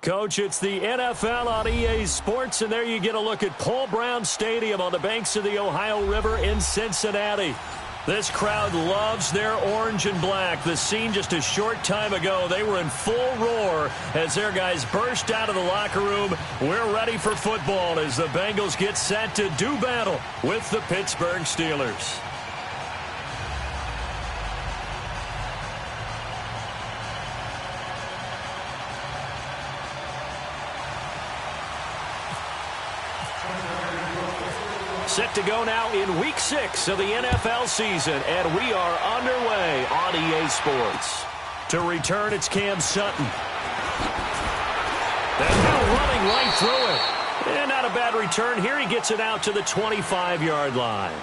Coach, it's the NFL on EA Sports, and there you get a look at Paul Brown Stadium on the banks of the Ohio River in Cincinnati. This crowd loves their orange and black. The scene just a short time ago, they were in full roar as their guys burst out of the locker room. We're ready for football as the Bengals get set to do battle with the Pittsburgh Steelers. Set to go now in Week 6 of the NFL season, and we are underway on EA Sports. To return, it's Cam Sutton. And now running right through it. And not a bad return here. He gets it out to the 25-yard line.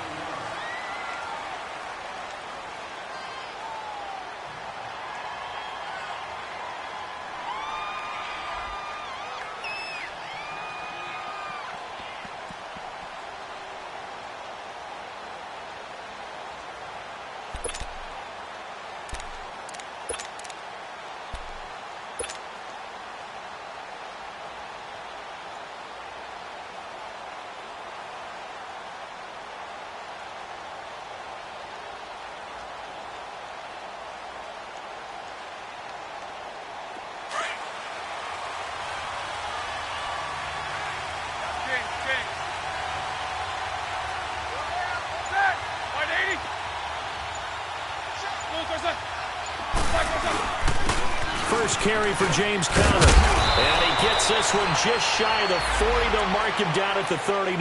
First carry for James Conner. And he gets this one just shy of the 40. They'll mark him down at the 39.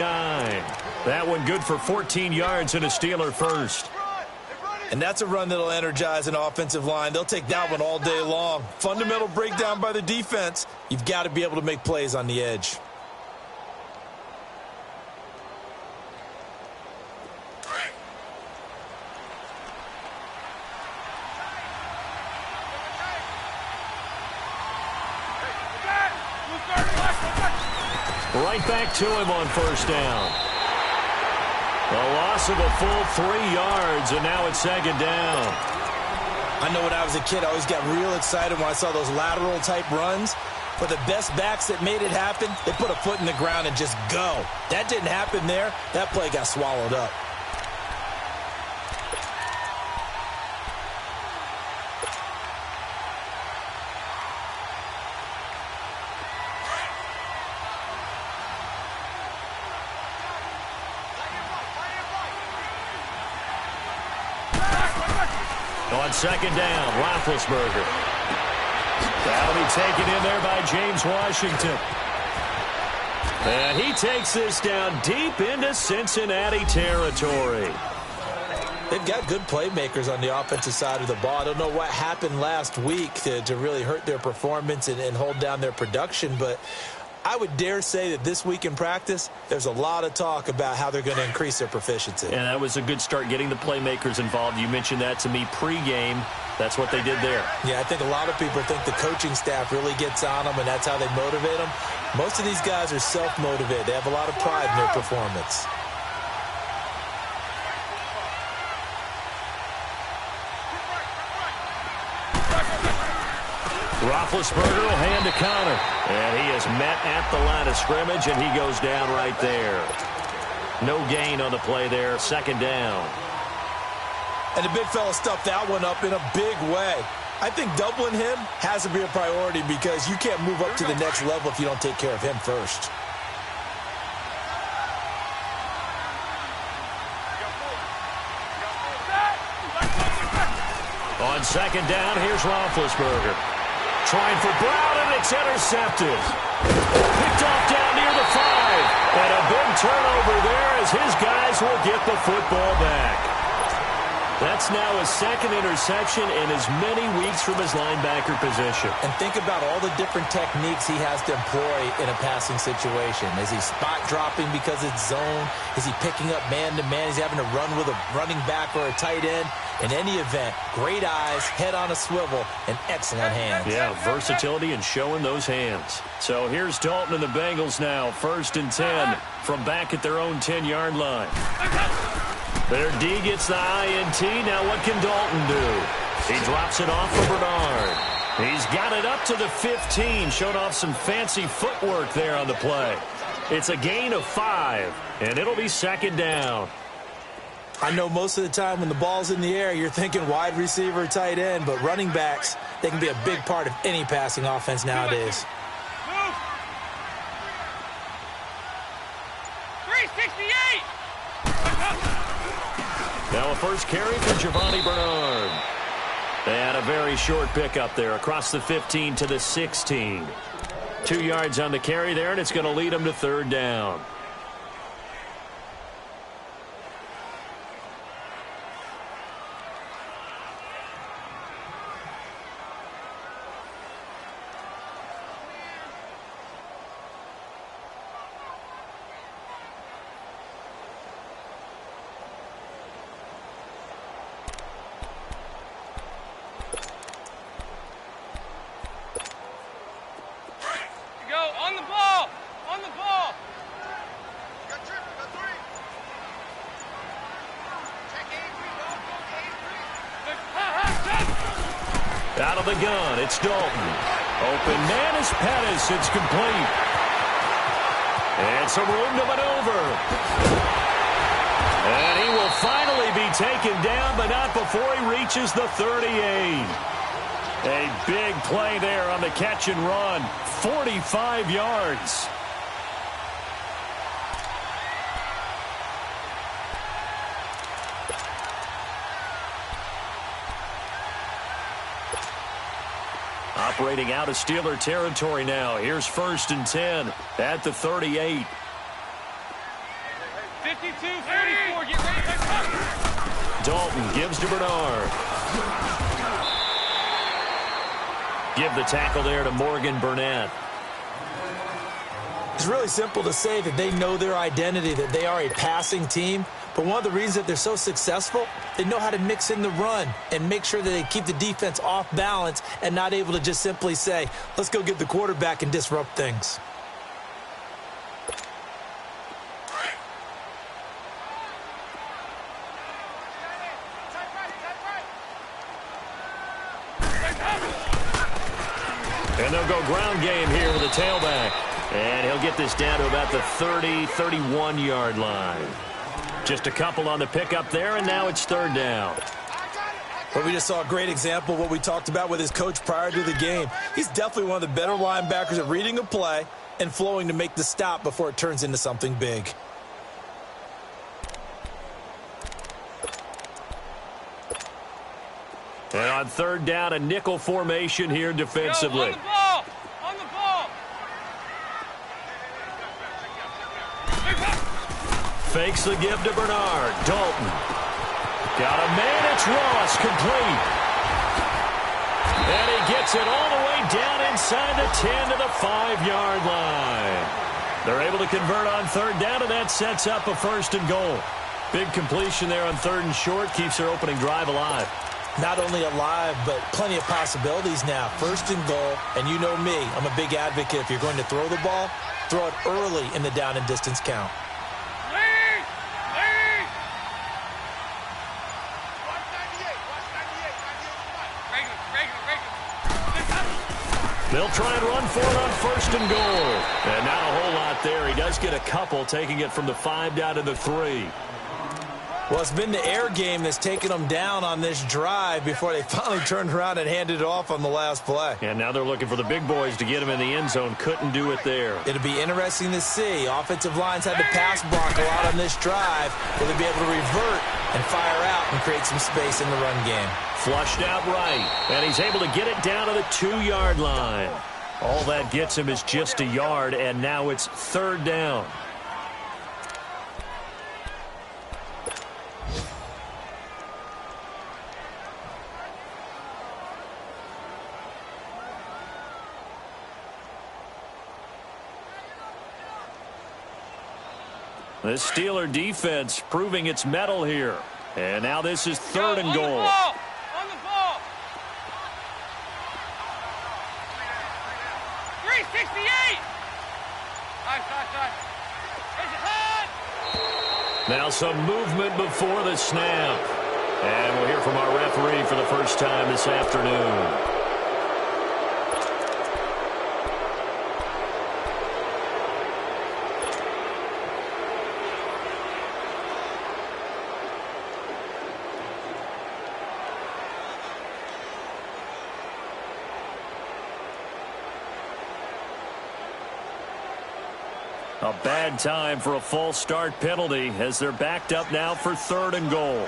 That one good for 14 yards and a Steeler first. And that's a run that'll energize an offensive line. They'll take that one all day long. Fundamental breakdown by the defense. You've got to be able to make plays on the edge. Right back to him on first down. A loss of a full 3 yards, and now it's second down. I know when I was a kid, I always got real excited when I saw those lateral-type runs. But the best backs that made it happen, they put a foot in the ground and just go. That didn't happen there. That play got swallowed up. On second down, Roethlisberger. That'll be taken in there by James Washington. And he takes this down deep into Cincinnati territory. They've got good playmakers on the offensive side of the ball. I don't know what happened last week to really hurt their performance and hold down their production, but I would dare say that this week in practice, there's a lot of talk about how they're going to increase their proficiency. And that was a good start, getting the playmakers involved. You mentioned that to me pregame. That's what they did there. Yeah, I think a lot of people think the coaching staff really gets on them, and that's how they motivate them. Most of these guys are self-motivated. They have a lot of pride in their performance. Roethlisberger will hand to Conner. And he is met at the line of scrimmage, and he goes down right there. No gain on the play there. Second down. And the big fella stuffed that one up in a big way. I think doubling him has to be a priority because you can't move up to the next level if you don't take care of him first. On second down, here's Roethlisberger. Trying for Brown, and it's intercepted. Picked off down near the 5. And a big turnover there as his guys will get the football back. That's now his second interception in as many weeks from his linebacker position. And think about all the different techniques he has to employ in a passing situation. Is he spot dropping because it's zone? Is he picking up man-to-man? Is he having to run with a running back or a tight end? In any event, great eyes, head on a swivel, and excellent hands. Yeah, versatility and showing those hands. So here's Dalton and the Bengals now, 1st and 10 from back at their own 10-yard line. Their D gets the INT. Now what can Dalton do? He drops it off for Bernard. He's got it up to the 15, showed off some fancy footwork there on the play. It's a gain of 5, and it'll be second down. I know most of the time when the ball's in the air, you're thinking wide receiver, tight end, but running backs, they can be a big part of any passing offense nowadays. 368! Now a first carry for Giovanni Bernard. They had a very short pickup there across the 15 to the 16. 2 yards on the carry there, and it's going to lead them to third down. Out of the gun, it's Dalton. Open man is Pettis. It's complete. And some room to maneuver. And he will finally be taken down, but not before he reaches the 38. A big play there on the catch and run. 45 yards. Operating out of Steeler territory now. Here's 1st and 10 at the 38. 52-44, get ready to come. Dalton gives to Bernard. Give the tackle there to Morgan Burnett. It's really simple to say that they know their identity, that they are a passing team. But one of the reasons that they're so successful, they know how to mix in the run and make sure that they keep the defense off balance and not able to just simply say, let's go get the quarterback and disrupt things. And they'll go ground game here with a tailback. And he'll get this down to about the 30, 31-yard line. Just a couple on the pickup there, and now it's third down. But we just saw a great example of what we talked about with his coach prior to the game. He's definitely one of the better linebackers at reading a play and flowing to make the stop before it turns into something big. And on third down, a nickel formation here defensively. On the ball! On the ball! Fakes the give to Bernard. Dalton. Got a man. It's Ross. Complete. And he gets it all the way down inside the 10 to the 5-yard line. They're able to convert on third down, and that sets up a 1st and goal. Big completion there on 3rd and short. Keeps their opening drive alive. Not only alive, but plenty of possibilities now. 1st and goal, and you know me, I'm a big advocate. If you're going to throw the ball, throw it early in the down and distance count. Lead! Lead! Regular. They'll try and run for it on 1st and goal. And not a whole lot there. He does get a couple, taking it from the 5 down to the 3. Well, it's been the air game that's taken them down on this drive before they finally turned around and handed it off on the last play. And now they're looking for the big boys to get him in the end zone. Couldn't do it there. It'll be interesting to see. Offensive lines had to pass block a lot on this drive. Will they be able to revert and fire out and create some space in the run game? Flushed out right. And he's able to get it down to the 2-yard line. All that gets him is just a yard, and now it's third down. The Steeler defense proving its mettle here. And now this is 3rd and goal. On the ball! 368! Now some movement before the snap. And we'll hear from our referee for the first time this afternoon. A bad time for a false start penalty as they're backed up now for 3rd and goal.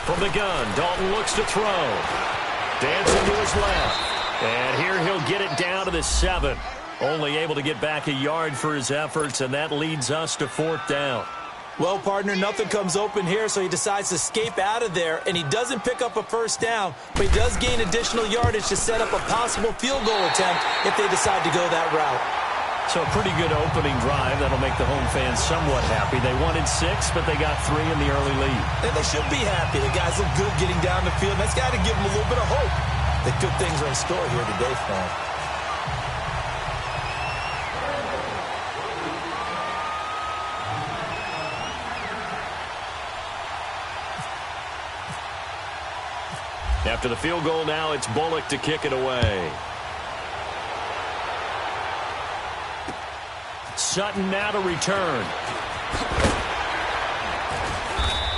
From the gun, Dalton looks to throw. Dancing to his left. And here he'll get it down to the 7. Only able to get back a yard for his efforts, and that leads us to 4th down. Well, partner, nothing comes open here, so he decides to escape out of there, and he doesn't pick up a 1st down, but he does gain additional yardage to set up a possible field goal attempt if they decide to go that route. So a pretty good opening drive. That'll make the home fans somewhat happy. They wanted 6, but they got 3 in the early lead. And they should be happy. The guys look good getting down the field. That's got to give them a little bit of hope that good things are in store here today for them. After the field goal now, it's Bullock to kick it away. Sutton now to return.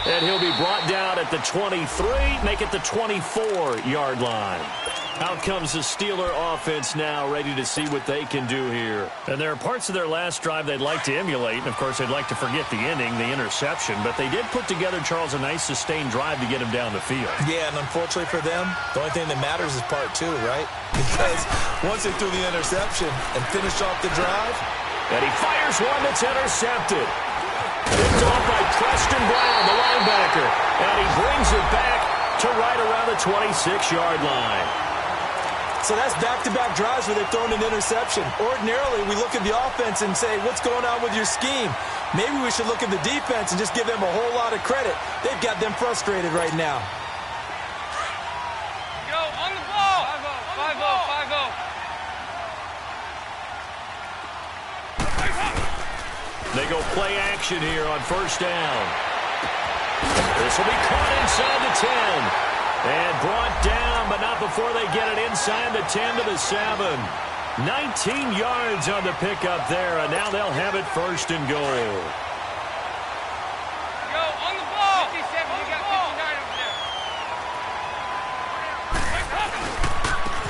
And he'll be brought down at the 23, make it the 24-yard line. Out comes the Steeler offense now, ready to see what they can do here. And there are parts of their last drive they'd like to emulate. And, of course, they'd like to forget the ending, the interception. But they did put together, Charles, a nice sustained drive to get him down the field. Yeah, and unfortunately for them, the only thing that matters is part 2, right? Because once they threw the interception and finished off the drive. And he fires one that's intercepted. Picked off by Preston Brown, the linebacker. And he brings it back to right around the 26-yard line. So that's back-to-back drives where they've thrown an interception. Ordinarily, we look at the offense and say, what's going on with your scheme? Maybe we should look at the defense and just give them a whole lot of credit. They've got them frustrated right now. Go on the ball. 5-0, 5-0. They go play action here on 1st down. This will be caught inside the 10. And brought down, but not before they get it inside the 10 to the 7. 19 yards on the pickup there, and now they'll have it 1st and goal. Go on the ball. 57, you got 59 over there.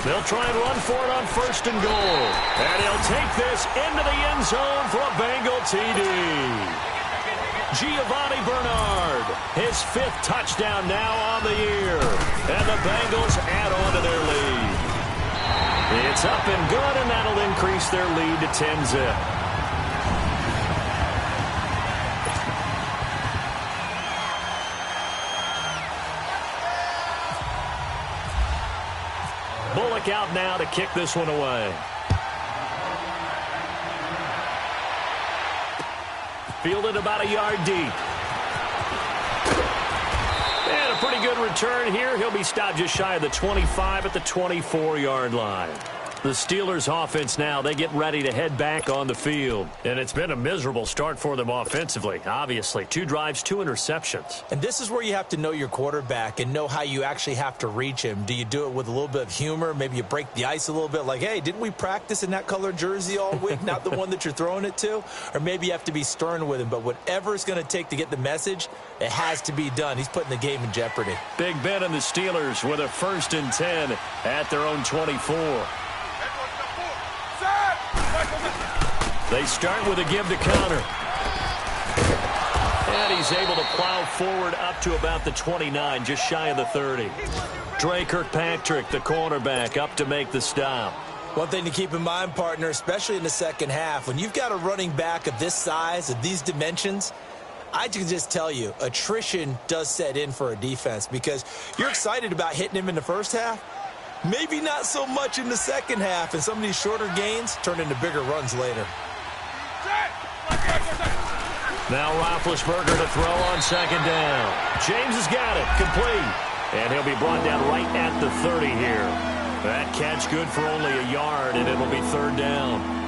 They'll try and run for it on 1st and goal. And he'll take this into the end zone for a Bengal TD. Giovanni Bernard, his 5th touchdown now on the year. And the Bengals add on to their lead. It's up and good, and that'll increase their lead to 10-zip. Bullock out now to kick this one away. Fielded about a yard deep. And a pretty good return here. He'll be stopped just shy of the 25 at the 24-yard line. The Steelers offense now, they get ready to head back on the field. And it's been a miserable start for them offensively, obviously. 2 drives, 2 interceptions. And this is where you have to know your quarterback and know how you actually have to reach him. Do you do it with a little bit of humor? Maybe you break the ice a little bit like, hey, didn't we practice in that color jersey all week? Not the one that you're throwing it to? Or maybe you have to be stern with him. But whatever it's going to take to get the message, it has to be done. He's putting the game in jeopardy. Big Ben and the Steelers with a 1st and 10 at their own 24. They start with a give to counter. And he's able to plow forward up to about the 29, just shy of the 30. Dre Kirkpatrick, the cornerback, up to make the stop. One thing to keep in mind, partner, especially in the second half, when you've got a running back of this size, of these dimensions, I can just tell you, attrition does set in for a defense because you're excited about hitting him in the first half. Maybe not so much in the second half, and some of these shorter gains turn into bigger runs later. Now Roethlisberger to throw on 2nd down. James has got it, complete. And he'll be brought down right at the 30 here. That catch good for only a yard, and it'll be 3rd down.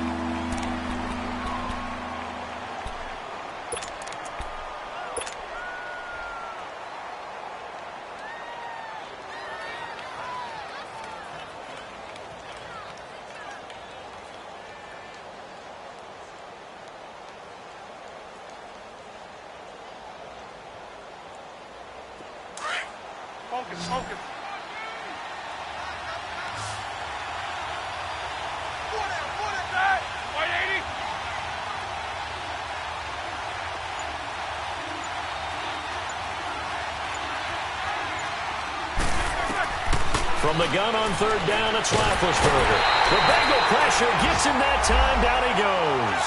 From the gun on third down, it's Roethlisberger. The Bengal pressure gets him that time. Down he goes.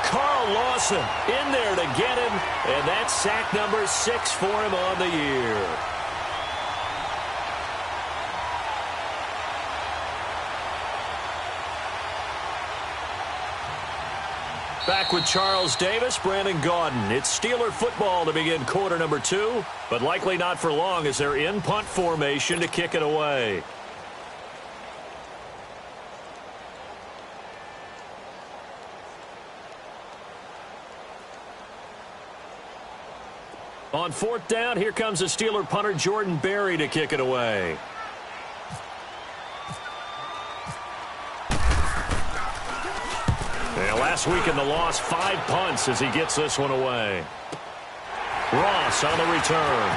Carl Lawson in there to get him, and that's sack number 6 for him on the year. Back with Charles Davis, Brandon Gaudin. It's Steeler football to begin quarter number 2, but likely not for long as they're in punt formation to kick it away. On fourth down, here comes the Steeler punter Jordan Berry to kick it away. And last week in the loss, 5 punts as he gets this one away. Ross on the return.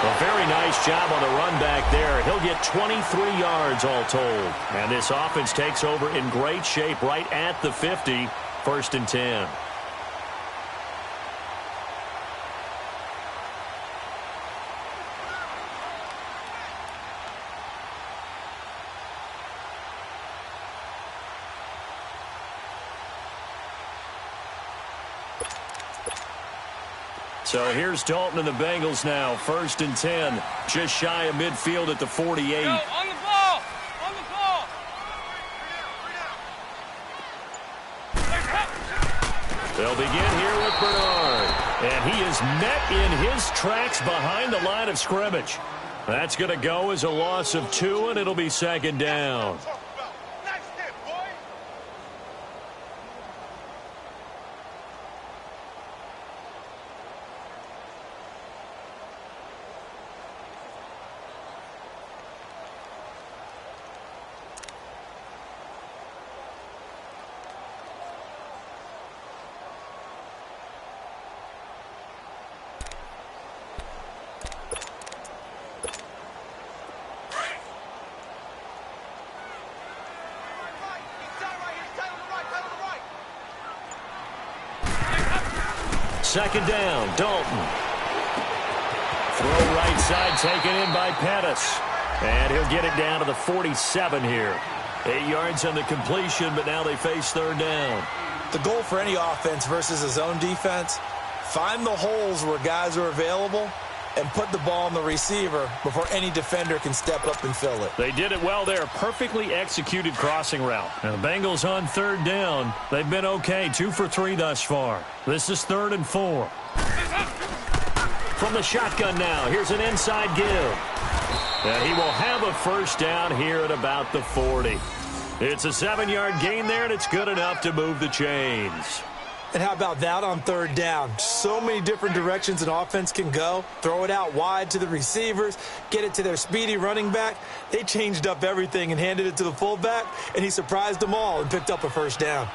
A very nice job on the run back there. He'll get 23 yards all told. And this offense takes over in great shape right at the 50, 1st and 10. So here's Dalton and the Bengals now. 1st and 10. Just shy of midfield at the 48. Yo, on the ball! On the ball! They'll begin here with Bernard. And he is met in his tracks behind the line of scrimmage. That's going to go as a loss of 2, and it'll be 2nd down. Second down, Dalton. Throw right side taken in by Pettis. And he'll get it down to the 47 here. 8 yards on the completion, but now they face 3rd down. The goal for any offense versus a zone defense, find the holes where guys are available and put the ball on the receiver before any defender can step up and fill it. They did it well there. Perfectly executed crossing route. Now the Bengals on 3rd down. They've been okay. 2 for 3 thus far. This is 3rd and 4. From the shotgun now, here's an inside give. And he will have a 1st down here at about the 40. It's a 7-yard gain there, and it's good enough to move the chains. And how about that on 3rd down? So many different directions an offense can go. Throw it out wide to the receivers, get it to their speedy running back. They changed up everything and handed it to the fullback, and he surprised them all and picked up a 1st down.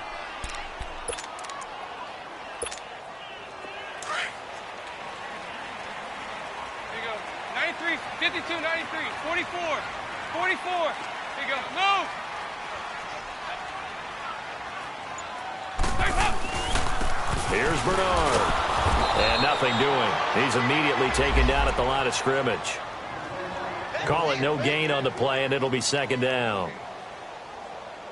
Here you go. 93, 52, 93, 44, 44. Here you go. Move! Here's Bernard. And nothing doing. He's immediately taken down at the line of scrimmage. Call it no gain on the play, and it'll be 2nd down.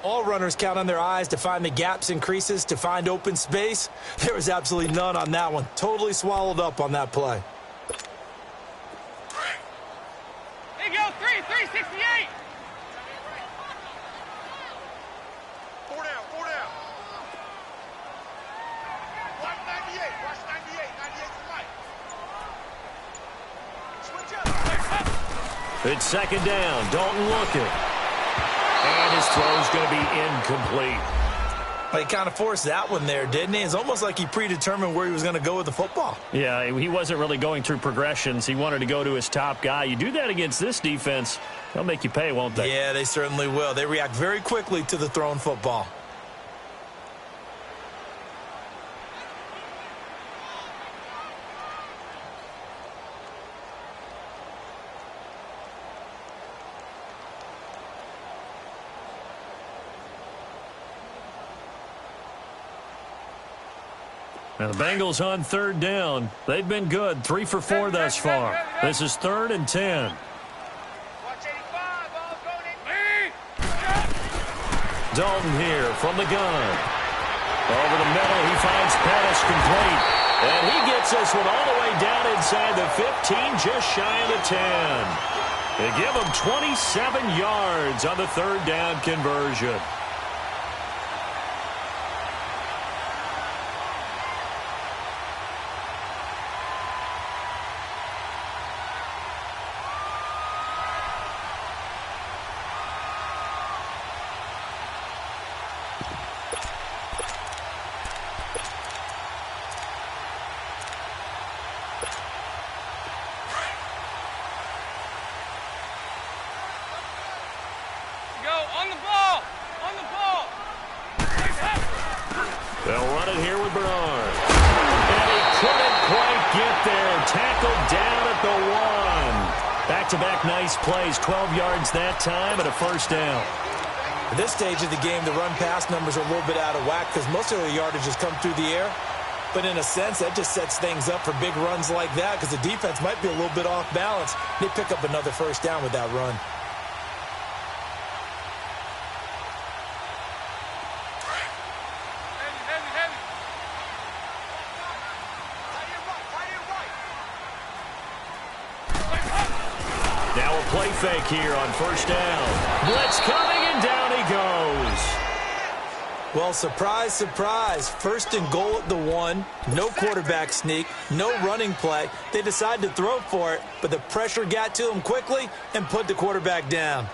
All runners count on their eyes to find the gaps and creases, to find open space. There was absolutely none on that one. Totally swallowed up on that play. There you go. 368. 4 down, 4 down. Watch 98, watch 98, 98 to Mike. Switch up. It's 2nd down. Dalton looking. And his throw's going to be incomplete. He kind of forced that one there, didn't he? It's almost like he predetermined where he was going to go with the football. Yeah, he wasn't really going through progressions. He wanted to go to his top guy. You do that against this defense, they'll make you pay, won't they? Yeah, they certainly will. They react very quickly to the thrown football. Now the Bengals on third down. They've been good, 3 for 4 thus far. This is 3rd and 10. Dalton here from the gun. Over the middle, he finds Pettis complete. And he gets this one all the way down inside the 15, just shy of the 10. They give him 27 yards on the 3rd down conversion. On the ball! On the ball! They'll run it here with Bernard. And he couldn't quite get there. Tackled down at the 1. Back-to-back nice plays. 12 yards that time and a 1st down. At this stage of the game, the run-pass numbers are a little bit out of whack because most of the yardage has come through the air. But in a sense, that just sets things up for big runs like that because the defense might be a little bit off balance. They pick up another 1st down with that run. Now a play fake here on 1st down. Blitz coming, and down he goes. Well, surprise, surprise. 1st and goal at the 1. No quarterback sneak. No running play. They decide to throw for it, but the pressure got to him quickly and put the quarterback down.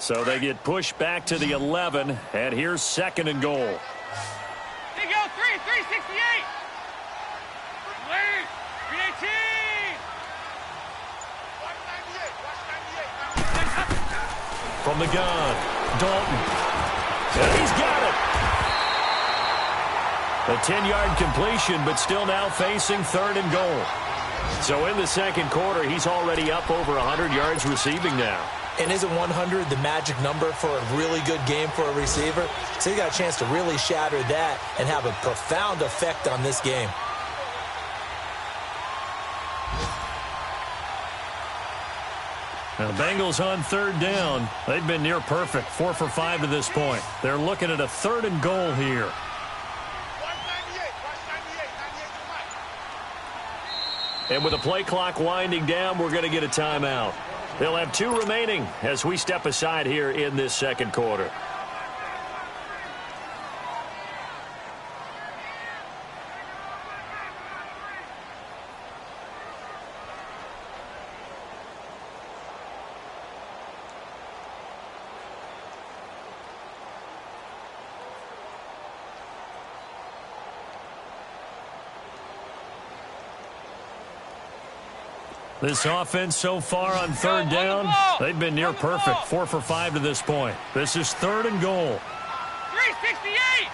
So they get pushed back to the 11, and here's 2nd and goal. Here you go, 368. Wait, 318. 198. Watch 98. From the gun, Dalton. And he's got it. A 10-yard completion, but still now facing 3rd and goal. So in the 2nd quarter, he's already up over 100 yards receiving now. And isn't 100 the magic number for a really good game for a receiver? So he got a chance to really shatter that and have a profound effect on this game. Now, the Bengals on 3rd down. They've been near perfect, 4 for 5 to this point. They're looking at a 3rd and goal here. 198. Watch 98. 98 to And with the play clock winding down, we're going to get a timeout. They'll have 2 remaining as we step aside here in this 2nd quarter. This offense so far on 3rd down, they've been near perfect, 4 for 5 to this point. This is 3rd and goal. 368.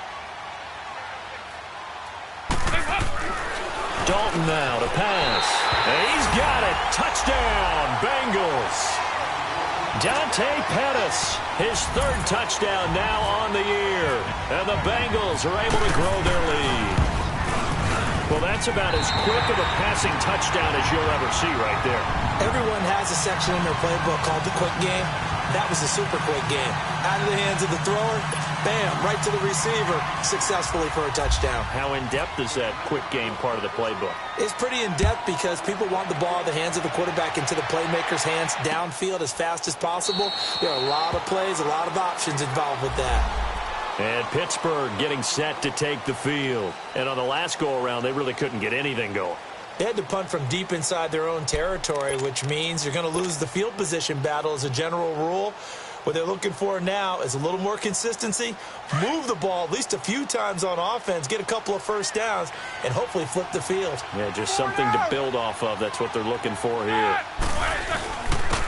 Dalton now to pass. And he's got it. Touchdown, Bengals. Dante Pettis, his 3rd touchdown now on the year. And the Bengals are able to grow their lead. Well, that's about as quick of a passing touchdown as you'll ever see right there. Everyone has a section in their playbook called the quick game. That was a super quick game. Out of the hands of the thrower, bam, right to the receiver, successfully for a touchdown. How in-depth is that quick game part of the playbook? It's pretty in-depth because people want the ball in the hands of the quarterback into the playmaker's hands downfield as fast as possible. There are a lot of plays, a lot of options involved with that. And Pittsburgh getting set to take the field. And on the last go-around, they really couldn't get anything going. They had to punt from deep inside their own territory, which means you're going to lose the field position battle as a general rule. What they're looking for now is a little more consistency, move the ball at least a few times on offense, get a couple of 1st downs, and hopefully flip the field. Yeah, just something to build off of. That's what they're looking for here.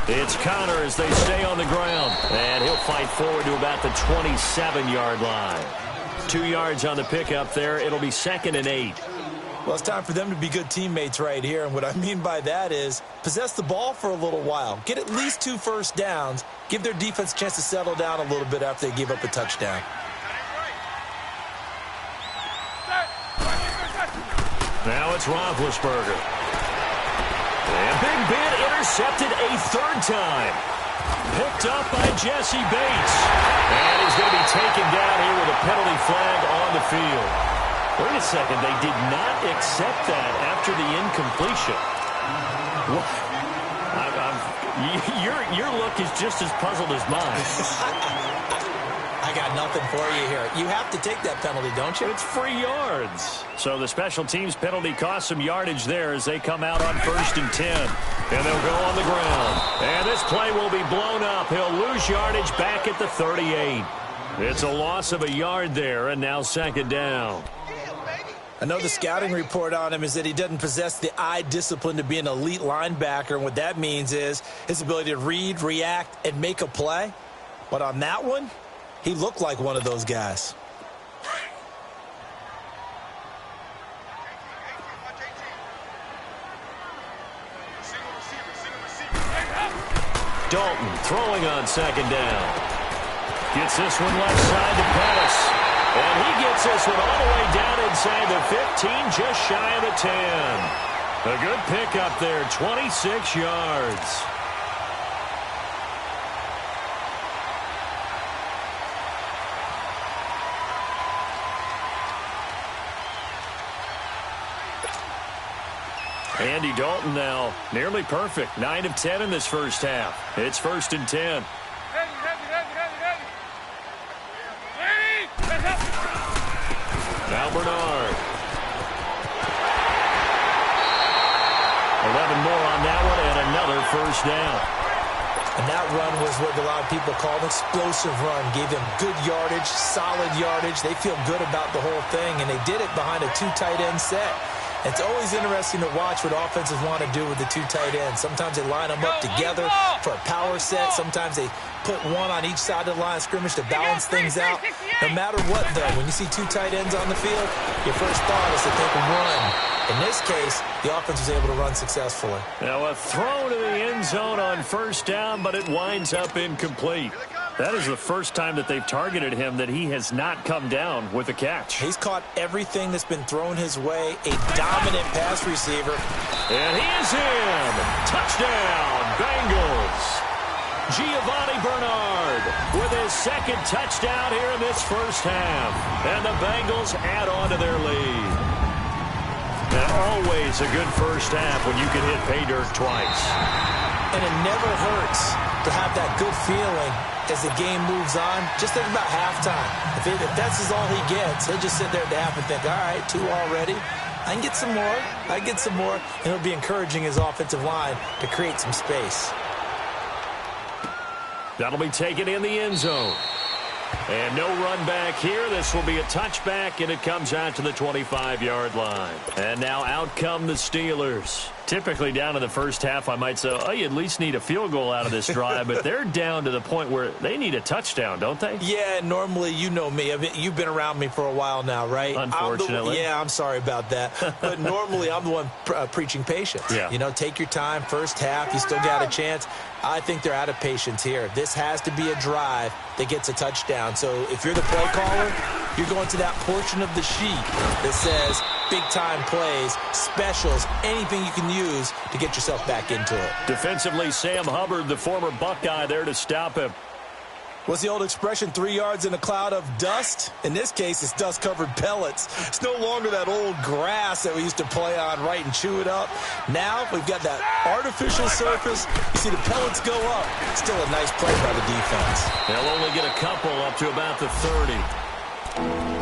It's Connor as they stay on the ground. And he'll fight forward to about the 27-yard line. 2 yards on the pickup there. It'll be 2nd and 8. Well, it's time for them to be good teammates right here, and what I mean by that is possess the ball for a little while, get at least 2 first downs, give their defense a chance to settle down a little bit after they give up a touchdown. Now it's Roethlisberger. And Big Ben intercepted a 3rd time. Picked up by Jesse Bates. And he's going to be taken down here with a penalty flag on the field. Wait a second, they did not accept that after the incompletion. Your look is just as puzzled as mine. I got nothing for you here. You have to take that penalty, don't you? It's free yards. So the special teams penalty cost some yardage there as they come out on 1st and 10. And they'll go on the ground. And this play will be blown up. He'll lose yardage back at the 38. It's a loss of a yard there, and now 2nd down. I know the scouting report on him is that he doesn't possess the eye discipline to be an elite linebacker, and what that means is his ability to read, react, and make a play. But on that one, he looked like one of those guys. Dalton throwing on 2nd down. Gets this one left side to Pettis. And he gets this one all the way down inside the 15, just shy of the 10. A good pickup there, 26 yards. Andy Dalton now nearly perfect. 9 of 10 in this first half. It's 1st and 10. Now Bernard. 11 more on that one and another 1st down. And that run was what a lot of people call an explosive run. Gave them good yardage, solid yardage. They feel good about the whole thing, and they did it behind a 2 tight end set. It's always interesting to watch what offenses want to do with the 2 tight ends. Sometimes they line them up together for a power set. Sometimes they put one on each side of the line of scrimmage to balance things out. No matter what, though, when you see 2 tight ends on the field, your first thought is that they can run. In this case, the offense was able to run successfully. Now a throw to the end zone on 1st down, but it winds up incomplete. That is the first time that they've targeted him that he has not come down with a catch. He's caught everything that's been thrown his way. A dominant pass receiver. And he is in. Touchdown, Bengals. Giovanni Bernard with his 2nd touchdown here in this first half. And the Bengals add on to their lead. And always a good first half when you can hit pay dirt twice. And it never hurts to have that good feeling as the game moves on. Just think about halftime. If that's all he gets, he'll just sit there at the half and think, all right, 2 already. I can get some more. I get some more. And it'll be encouraging his offensive line to create some space. That'll be taken in the end zone. And no run back here. This will be a touchback, and it comes out to the 25-yard line. And now out come the Steelers. Typically down in the first half, I might say, oh, you at least need a field goal out of this drive. But they're down to the point where they need a touchdown, don't they? Yeah, normally, you know me. I mean, you've been around me for a while now, right? Unfortunately. I'm sorry about that. But normally, I'm the one preaching patience. Yeah. You know, take your time. First half, you still got a chance. I think they're out of patience here. This has to be a drive that gets a touchdown. So if you're the play caller, you're going to that portion of the sheet that says big-time plays, specials, anything you can use to get yourself back into it. Defensively, Sam Hubbard, the former Buckeye, there to stop him. What's the old expression, 3 yards in a cloud of dust? In this case, it's dust-covered pellets. It's no longer that old grass that we used to play on, right, and chew it up. Now we've got that artificial surface. You see the pellets go up. Still a nice play by the defense. They'll only get a couple up to about the 30.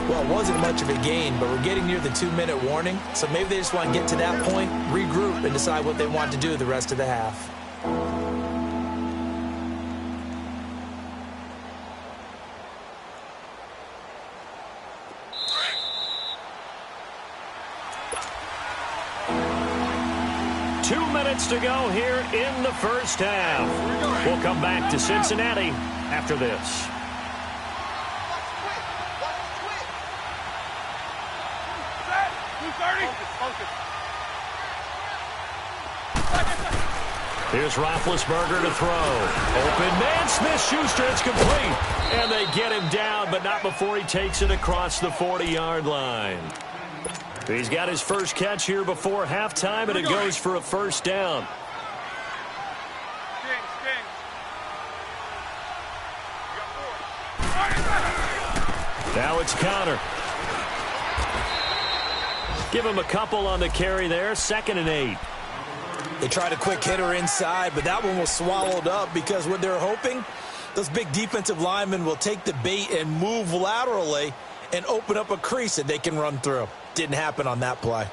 Well, it wasn't much of a gain, but we're getting near the 2-minute warning, so maybe they just want to get to that point, regroup, and decide what they want to do the rest of the half. To go here in the first half. We'll come back to Cincinnati after this. Focus. Here's Roethlisberger to throw. Open man, Smith-Schuster, it's complete. And they get him down, but not before he takes it across the 40-yard line. He's got his first catch here before halftime, and it goes for a first down. Now it's Connor. Give him a couple on the carry there. 2nd and 8. They tried a quick hitter inside, but that one was swallowed up because what they're hoping, those big defensive linemen will take the bait and move laterally and open up a crease that they can run through. Didn't happen on that play.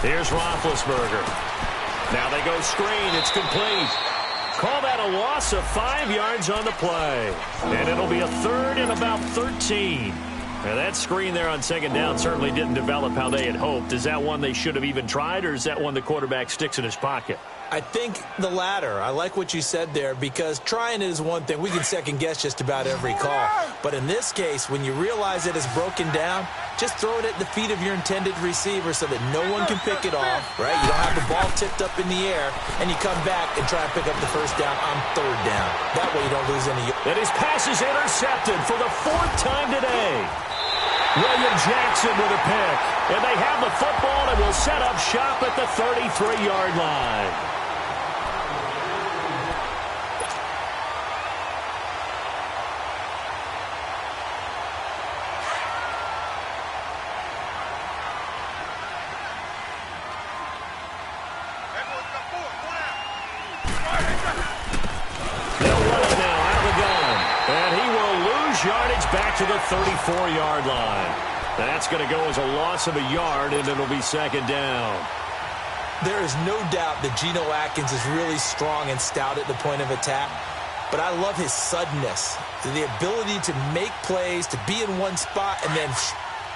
Here's Roethlisberger. Now they go screen. It's complete. Call that a loss of 5 yards on the play. And it'll be a 3rd and about 13. Now that screen there on 2nd down certainly didn't develop how they had hoped. Is that one they should have even tried, or is that one the quarterback sticks in his pocket? I think the latter. I like what you said there, because trying it is one thing. We can second guess just about every call. But in this case, when you realize it is broken down, just throw it at the feet of your intended receiver so that no one can pick it off, right? You don't have the ball tipped up in the air, and you come back and try and pick up the first down on 3rd down. That way you don't lose any. And his pass is intercepted for the 4th time today. William Jackson with a pick. And they have the football and will set up shop at the 33-yard line. Yardage back to the 34-yard line. That's going to go as a loss of a yard, and it'll be 2nd down. There is no doubt that Geno Atkins is really strong and stout at the point of attack, but I love his suddenness, the ability to make plays, to be in one spot, and then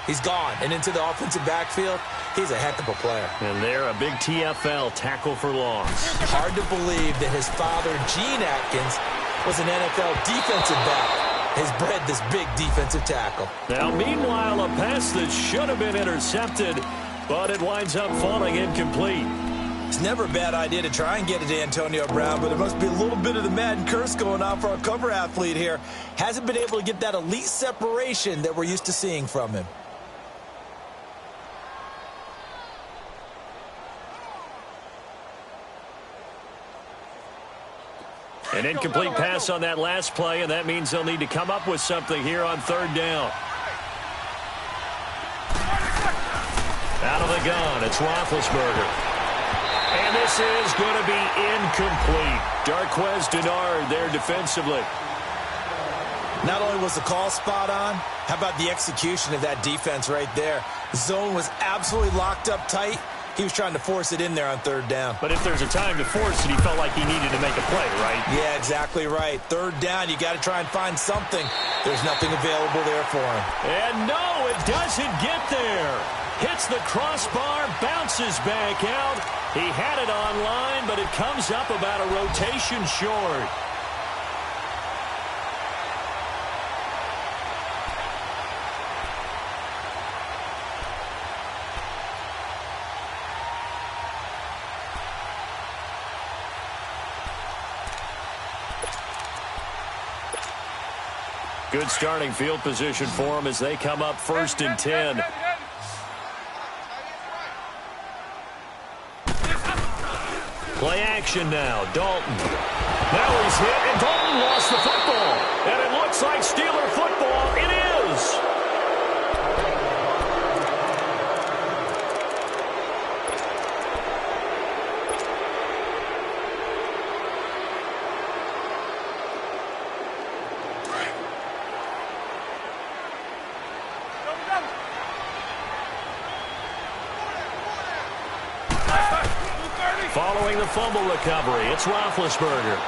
he's gone and into the offensive backfield. He's a heck of a player. And they're a big TFL, tackle for loss. Hard to believe that his father, Gene Atkins, was an NFL defensive back. Has bred this big defensive tackle. Now, meanwhile, a pass that should have been intercepted, but it winds up falling incomplete. It's never a bad idea to try and get it to Antonio Brown, but there must be a little bit of the Madden curse going on for our cover athlete here. Hasn't been able to get that elite separation that we're used to seeing from him. An incomplete pass on that last play, and that means they'll need to come up with something here on 3rd down. Out of the gun, it's Roethlisberger. And this is going to be incomplete. Darqueze Dennard there defensively. Not only was the call spot on, how about the execution of that defense right there? The zone was absolutely locked up tight. He was trying to force it in there on 3rd down. But if there's a time to force it, he felt like he needed to make a play, right? Yeah, exactly right. 3rd down, you got to try and find something. There's nothing available there for him. And no, it doesn't get there. Hits the crossbar, bounces back out. He had it on line, but it comes up about a rotation short. Good starting field position for them as they come up 1st and 10. Play action now. Dalton. Now he's hit, and Dalton lost the football. And it looks like Steeler football. It is. Following the fumble recovery, it's Roethlisberger.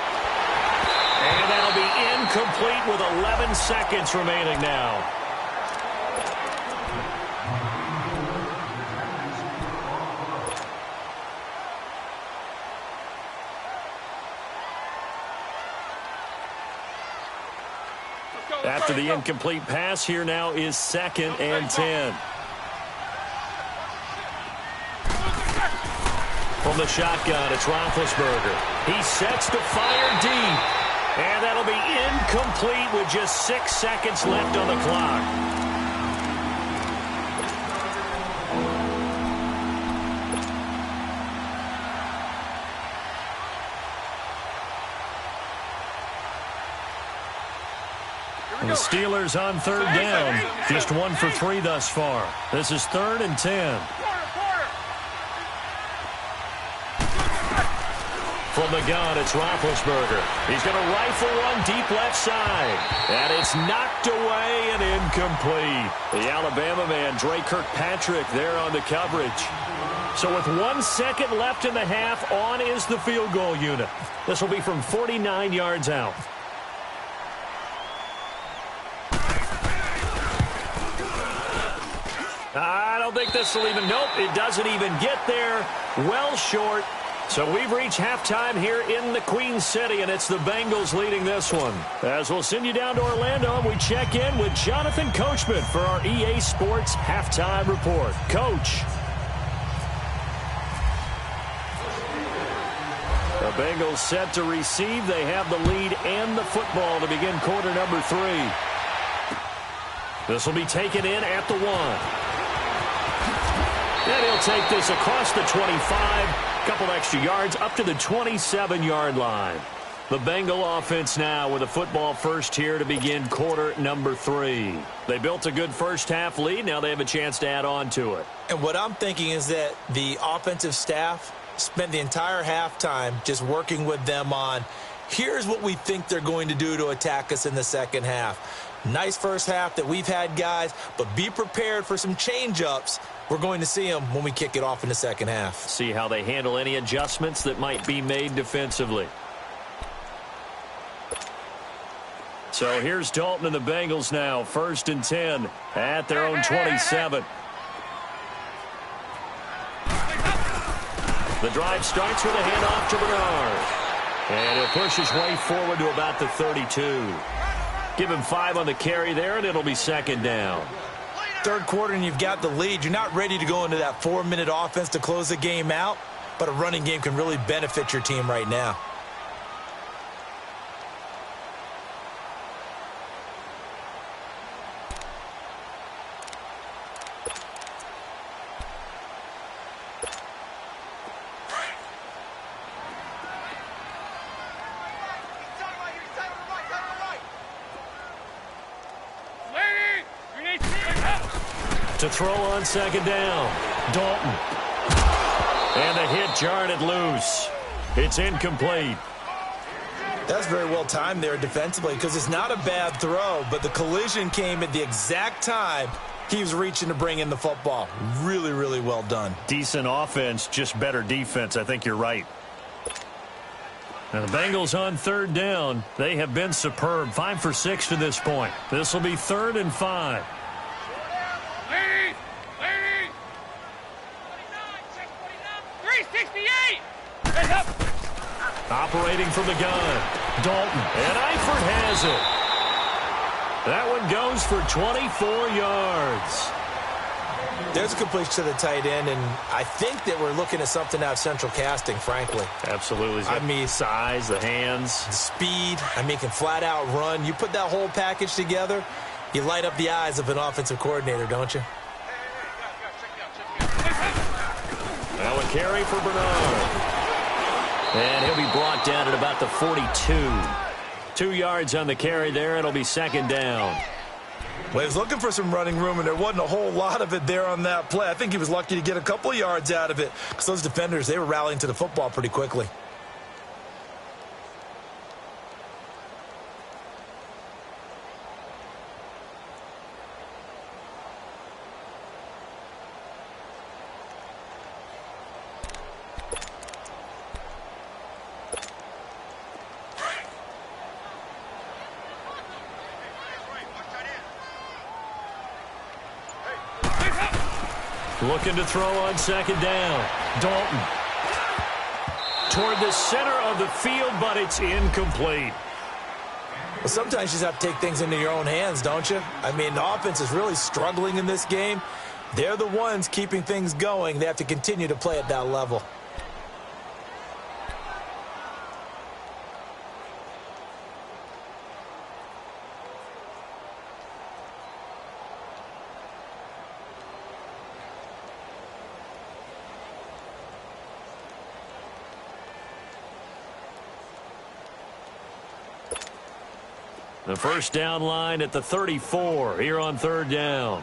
And that'll be incomplete with 11 seconds remaining now. After the incomplete pass, here now is 2nd and 10. From the shotgun, it's Roethlisberger. He sets to fire deep. And that'll be incomplete with just 6 seconds left on the clock. The Steelers on 3rd down. Just 1 for 3 thus far. This is 3rd and 10. From the gun, it's Roethlisberger. He's going to rifle one deep left side. And it's knocked away and incomplete. The Alabama man, Dre Kirkpatrick, there on the coverage. So with 1 second left in the half, on is the field goal unit. This will be from 49 yards out. I don't think this will even, nope, it doesn't even get there. Well short. So we've reached halftime here in the Queen City, and it's the Bengals leading this one. As we'll send you down to Orlando, and we check in with Jonathan Coachman for our EA Sports Halftime Report. Coach. The Bengals set to receive. They have the lead and the football to begin quarter number 3. This will be taken in at the 1. And he'll take this across the 25, couple extra yards up to the 27-yard line. The Bengal offense now with a football first here to begin quarter number 3. They built a good first half lead. Now they have a chance to add on to it. And what I'm thinking is that the offensive staff spent the entire halftime just working with them on, here's what we think they're going to do to attack us in the second half. Nice first half that we've had, guys, but be prepared for some change-ups. We're going to see them when we kick it off in the second half. See how they handle any adjustments that might be made defensively. So here's Dalton and the Bengals now, 1st and 10 at their own 27. The drive starts with a handoff to Bernard. And he'll push his way forward to about the 32. Give him 5 on the carry there, and it'll be 2nd down. Third quarter, and you've got the lead. You're not ready to go into that 4-minute offense to close the game out, but a running game can really benefit your team right now. To throw on 2nd down, Dalton. And the hit jarred it loose. It's incomplete. That's very well timed there defensively because it's not a bad throw, but the collision came at the exact time he was reaching to bring in the football. Really, really well done. Decent offense, just better defense. I think you're right. Now the Bengals on 3rd down. They have been superb. 5 for 6 to this point. This will be 3rd and 5. Operating from the gun, Dalton, and Eifert has it. That one goes for 24 yards. There's a completion to the tight end, and I think that we're looking at something out of central casting, frankly. Absolutely. I mean, size, the hands. The speed, I mean, can flat out run. You put that whole package together, you light up the eyes of an offensive coordinator, don't you? Now a carry for Bernard. And he'll be brought down at about the 42. 2 yards on the carry there. It'll be 2nd down. Well, he was looking for some running room, and there wasn't a whole lot of it there on that play. I think he was lucky to get a couple yards out of it because those defenders, they were rallying to the football pretty quickly. Looking to throw on 2nd down. Dalton. Toward the center of the field, but it's incomplete. Well, sometimes you just have to take things into your own hands, don't you? I mean, the offense is really struggling in this game. They're the ones keeping things going. They have to continue to play at that level. The first down line at the 34 here on third down.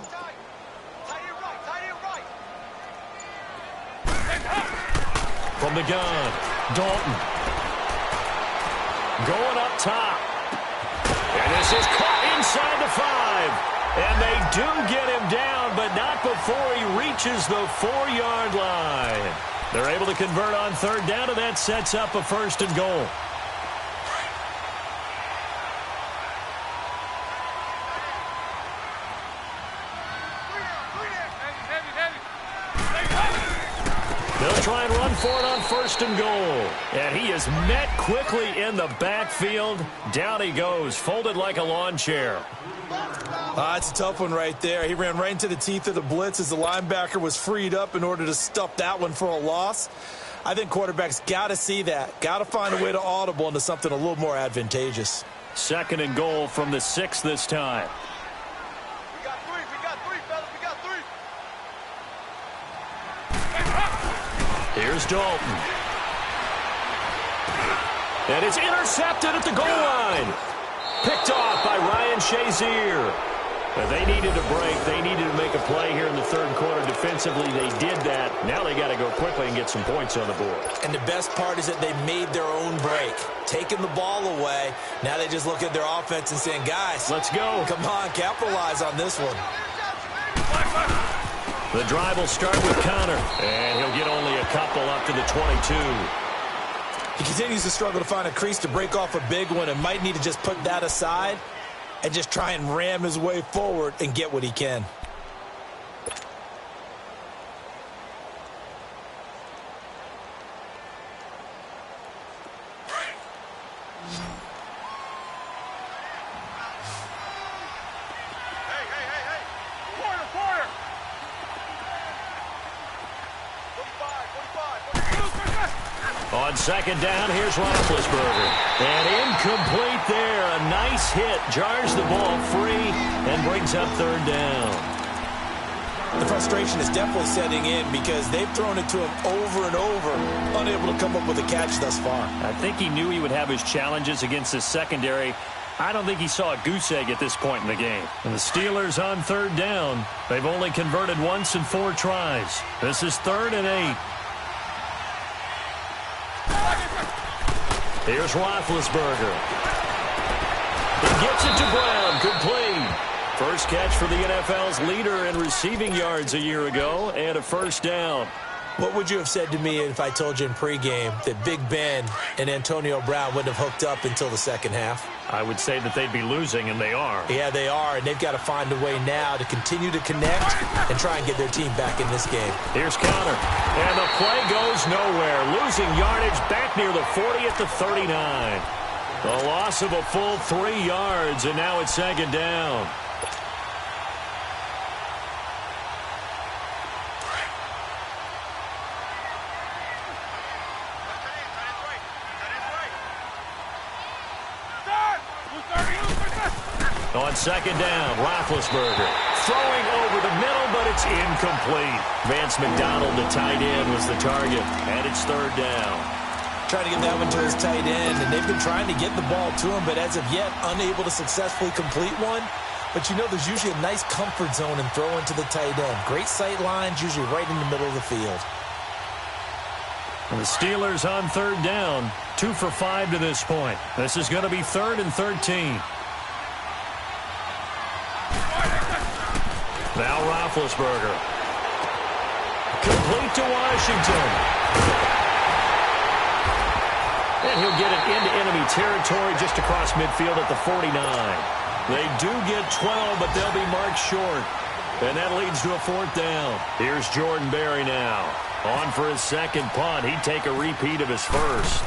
From the gun, Dalton. Going up top. And this is caught inside the 5. And they do get him down, but not before he reaches the 4-yard line. They're able to convert on third down, and that sets up a first and goal. They'll try and run for it on first and goal. And he is met quickly in the backfield. Down he goes, folded like a lawn chair. It's a tough one right there. He ran right into the teeth of the blitz as the linebacker was freed up in order to stuff that one for a loss. I think quarterbacks got to see that. Got to find a way to audible into something a little more advantageous. Second and goal from the 6 this time. We got three, fellas. We got 3. Here's Dalton. And it's intercepted at the goal line. Picked off by Ryan Shazier. But they needed a break. They needed to make a play here in the third quarter. Defensively, they did that. Now they got to go quickly and get some points on the board. And the best part is that they made their own break. Taking the ball away. Now they just look at their offense and saying, guys, let's go. Come on, capitalize on this one. The drive will start with Connor. And he'll get only a couple up to the 22. He continues to struggle to find a crease to break off a big one and might need to just put that aside and just try and ram his way forward and get what he can. Hey. Quarter. 45. On second down, here's Roethlisberger. And incomplete there. A nice hit. Jars the ball free and brings up third down. The frustration is definitely setting in because they've thrown it to him over and over, unable to come up with a catch thus far. I think he knew he would have his challenges against the secondary. I don't think he saw a goose egg at this point in the game. And the Steelers on third down. They've only converted once in 4 tries. This is 3rd and 8. Here's Roethlisberger. He gets it to Brown. Complete. First catch for the NFL's leader in receiving yards a year ago, and a first down. What would you have said to me if I told you in pregame that Big Ben and Antonio Brown wouldn't have hooked up until the second half? I would say that they'd be losing, and they are. Yeah, they are, and they've got to find a way now to continue to connect and try and get their team back in this game. Here's Connor, and the play goes nowhere. Losing yardage back near the 40 at the 39. A loss of a full 3 yards, and now it's second down. On second down, Roethlisberger throwing over the middle, but it's incomplete. Vance McDonald, the tight end, was the target, and it's third down. Trying to get that one to his tight end, and they've been trying to get the ball to him, but as of yet, unable to successfully complete one. But you know there's usually a nice comfort zone in throwing to the tight end. Great sight lines, usually right in the middle of the field. And the Steelers on third down, 2 for 5 to this point. This is going to be 3rd and 13. Now Roethlisberger. Complete to Washington. And he'll get it into enemy territory just across midfield at the 49. They do get 12, but they'll be marked short. And that leads to a 4th down. Here's Jordan Berry now. On for his second punt. He'd take a repeat of his first.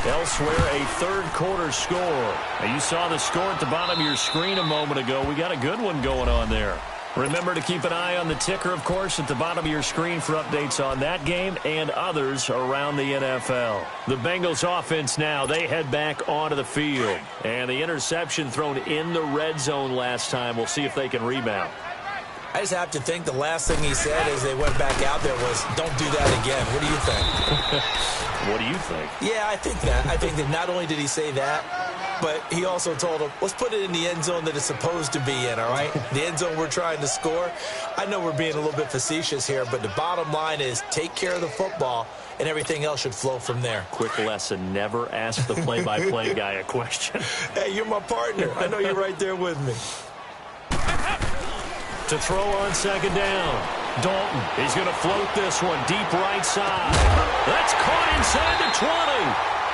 Elsewhere, a third-quarter score. Now, you saw the score at the bottom of your screen a moment ago. We got a good one going on there. Remember to keep an eye on the ticker, of course, at the bottom of your screen for updates on that game and others around the NFL. The Bengals offense now, they head back onto the field. And the interception thrown in the red zone last time. We'll see if they can rebound. I just have to think the last thing he said as they went back out there was, don't do that again. What do you think? What do you think? Yeah, I think that. I think that not only did he say that, but he also told him, let's put it in the end zone that it's supposed to be in, all right? The end zone we're trying to score. I know we're being a little bit facetious here, but the bottom line is take care of the football, and everything else should flow from there. Quick lesson, never ask the play-by-play guy a question. Hey, you're my partner. I know you're right there with me. To throw on second down. Dalton, he's going to float this one deep right side. That's caught inside the 20.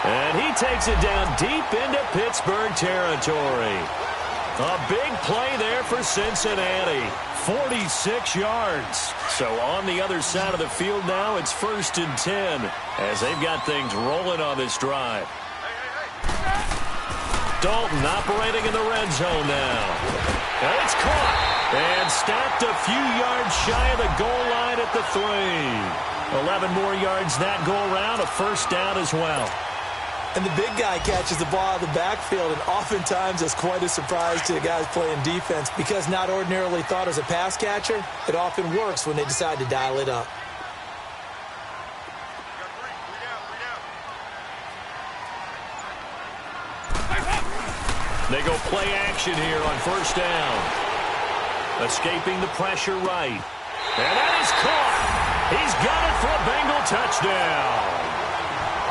And he takes it down deep into Pittsburgh territory. A big play there for Cincinnati. 46 yards. So on the other side of the field now, it's 1st and 10 as they've got things rolling on this drive. Dalton operating in the red zone now. And it's caught. And stopped a few yards shy of the goal line at the 3. 11 more yards that go around, a first down as well. And the big guy catches the ball out of the backfield, and oftentimes it's quite a surprise to the guys playing defense because not ordinarily thought as a pass catcher, it often works when they decide to dial it up. They go play action here on first down. Escaping the pressure right. And that is caught. He's got it for a Bengal touchdown.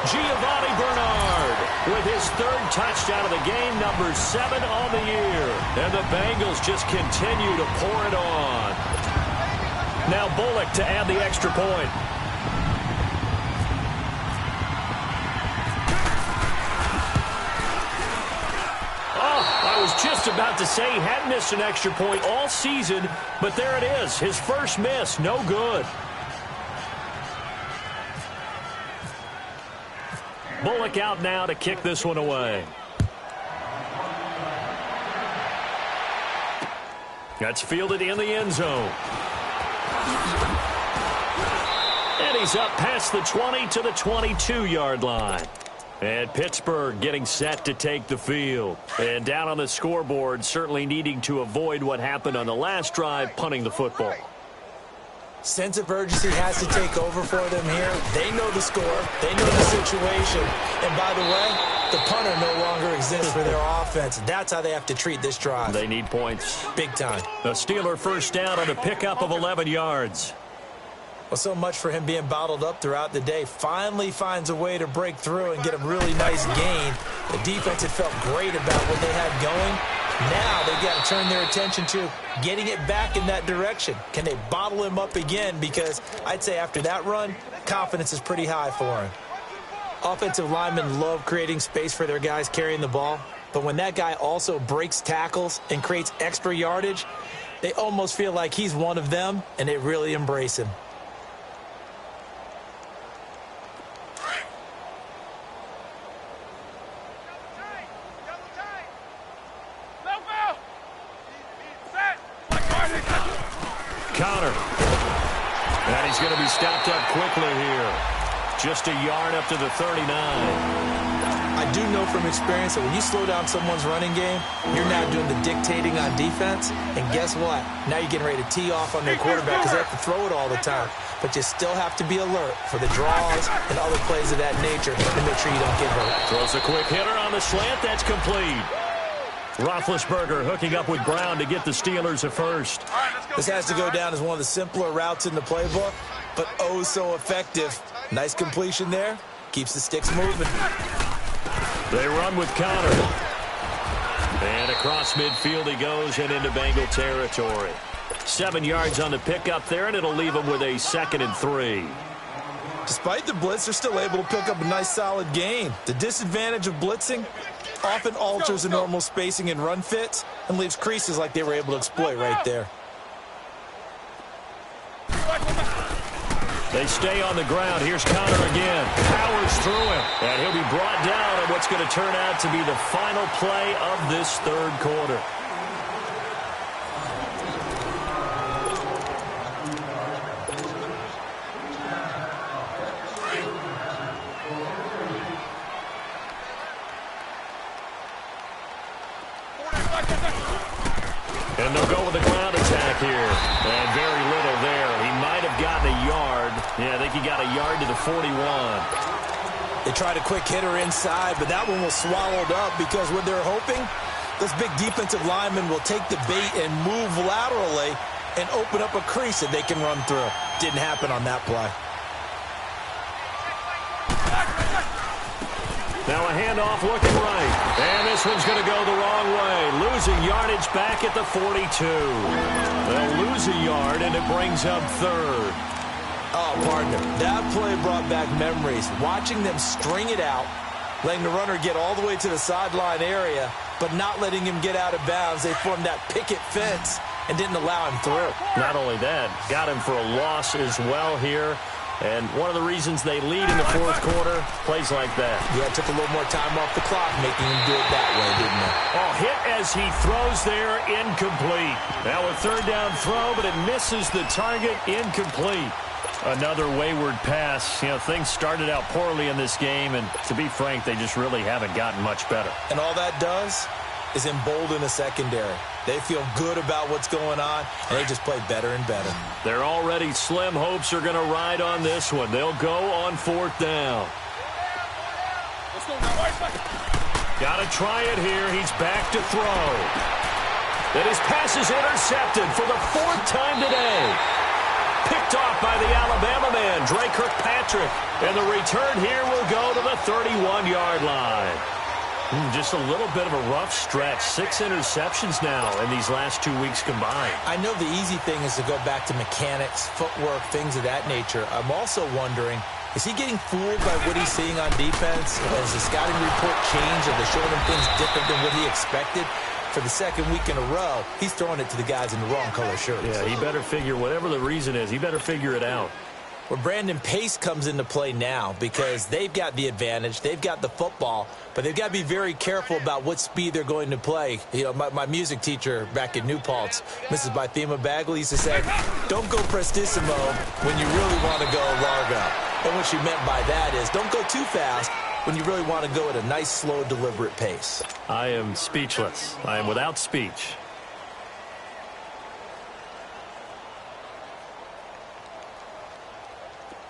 Giovanni Bernard with his 3rd touchdown of the game, number 7 on the year. And the Bengals just continue to pour it on. Now Bullock to add the extra point. I was just about to say he hadn't missed an extra point all season, but there it is. His first miss, no good. Bullock out now to kick this one away. That's fielded in the end zone. And he's up past the 20 to the 22-yard line. And Pittsburgh getting set to take the field. And down on the scoreboard, certainly needing to avoid what happened on the last drive, punting the football. Sense of urgency has to take over for them here. They know the score. They know the situation. And by the way, the punter no longer exists for their offense. That's how they have to treat this drive. They need points. Big time. A Steeler first down on a pickup of 11 yards. Well, so much for him being bottled up throughout the day. Finally finds a way to break through and get a really nice gain. The defense had felt great about what they had going. Now they've got to turn their attention to getting it back in that direction. Can they bottle him up again? Because I'd say after that run, confidence is pretty high for him. Offensive linemen love creating space for their guys carrying the ball. But when that guy also breaks tackles and creates extra yardage, they almost feel like he's one of them, and they really embrace him. Counter. And he's going to be stopped up quickly here. Just a yard up to the 39. I do know from experience that when you slow down someone's running game, you're now doing the dictating on defense. And guess what? Now you're getting ready to tee off on their quarterback because they have to throw it all the time. But you still have to be alert for the draws and other plays of that nature to make sure you don't get hurt. Throws a quick hitter on the slant. That's complete. Roethlisberger hooking up with Brown to get the Steelers a first. This has to go down as one of the simpler routes in the playbook, but oh so effective. Nice completion there. Keeps the sticks moving. They run with Connor. And across midfield he goes and into Bengal territory. 7 yards on the pickup there, and it'll leave him with a 2nd and 3. Despite the blitz, they're still able to pick up a nice solid gain. The disadvantage of blitzing often alters the normal spacing and run fits and leaves creases like they were able to exploit right there. They stay on the ground. Here's Connor again. Powers through him. And he'll be brought down on what's going to turn out to be the final play of this third quarter. And they'll go with the ground attack here. And very little there. He might have gotten a yard. Yeah, I think he got a yard to the 41. They tried a quick hitter inside, but that one was swallowed up because what they're hoping, this big defensive lineman will take the bait and move laterally and open up a crease that they can run through. Didn't happen on that play. Now a handoff looking right. And this one's going to go the wrong way. Losing yardage back at the 42. They'll lose a yard, and it brings up third. Oh, partner, that play brought back memories. Watching them string it out, letting the runner get all the way to the sideline area, but not letting him get out of bounds. They formed that picket fence and didn't allow him through. Not only that, got him for a loss as well here. And one of the reasons they lead in the fourth quarter, plays like that. Yeah, took a little more time off the clock, making him do it that way, didn't it? Oh, hit as he throws there, incomplete. Now a third down throw, but it misses the target, incomplete. Another wayward pass. You know, things started out poorly in this game, and to be frank, they just really haven't gotten much better. And all that does is embolden the secondary. They feel good about what's going on, and they just play better and better. They're already slim hopes are going to ride on this one. They'll go on fourth down. Let's go now. Got to try it here. He's back to throw. And his pass is intercepted for the fourth time today. Picked off by the Alabama man, Dre Kirkpatrick. And the return here will go to the 31-yard line. Just a little bit of a rough stretch. 6 interceptions now in these last 2 weeks combined. I know the easy thing is to go back to mechanics, footwork, things of that nature. I'm also wondering, is he getting fooled by what he's seeing on defense? Has the scouting report changed? Are they showing him things different than what he expected? For the second week in a row, he's throwing it to the guys in the wrong color shirts. Yeah, he better figure, whatever the reason is, he better figure it out. Where Brandon Pace comes into play now because they've got the advantage, they've got the football, but they've got to be very careful about what speed they're going to play. You know, my music teacher back in New Paltz, Mrs. Bythema Bagley, used to say, don't go prestissimo when you really want to go largo. And what she meant by that is don't go too fast when you really want to go at a nice, slow, deliberate pace. I am speechless. I am without speech.